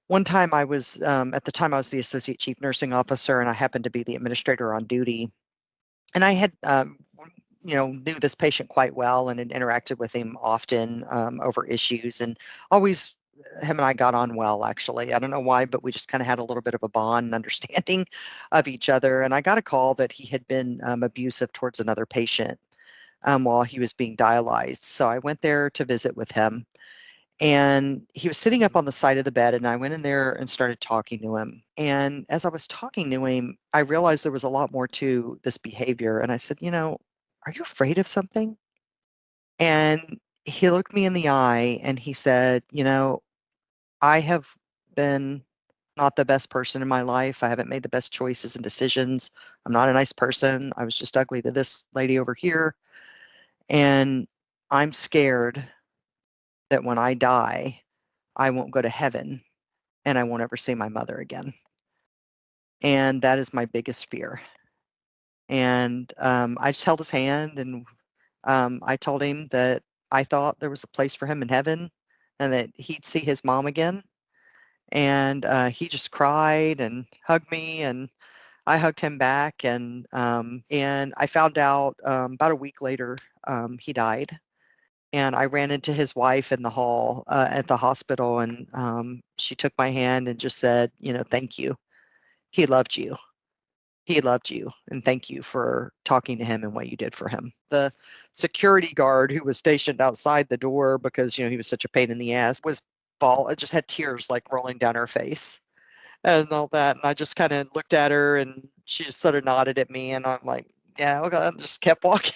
One time I was, at the time I was the associate chief nursing officer, and I happened to be the administrator on duty. And I had, knew this patient quite well and had interacted with him often over issues, and always him and I got on well, actually. I don't know why, but we just kind of had a little bit of a bond and understanding of each other. And I got a call that he had been abusive towards another patient while he was being dialyzed. So I went there to visit with him. And he was sitting up on the side of the bed, and I went in there and started talking to him. And as I was talking to him, I realized there was a lot more to this behavior. And I said, are you afraid of something? And he looked me in the eye and he said, I have been not the best person in my life. I haven't made the best choices and decisions. I'm not a nice person. I was just ugly to this lady over here. And I'm scared that when I die, I won't go to heaven and I won't ever see my mother again. And that is my biggest fear. And I just held his hand, and I told him that I thought there was a place for him in heaven and that he'd see his mom again. And he just cried and hugged me, and I hugged him back. And I found out about a week later he died. And I ran into his wife in the hall at the hospital, and she took my hand and just said, thank you. He loved you. He loved you, and thank you for talking to him and what you did for him. The security guard who was stationed outside the door, because he was such a pain in the ass, just had tears like rolling down her face and all that. And I just kind of looked at her, and she just sort of nodded at me, and I'm like, yeah, okay, I just kept walking.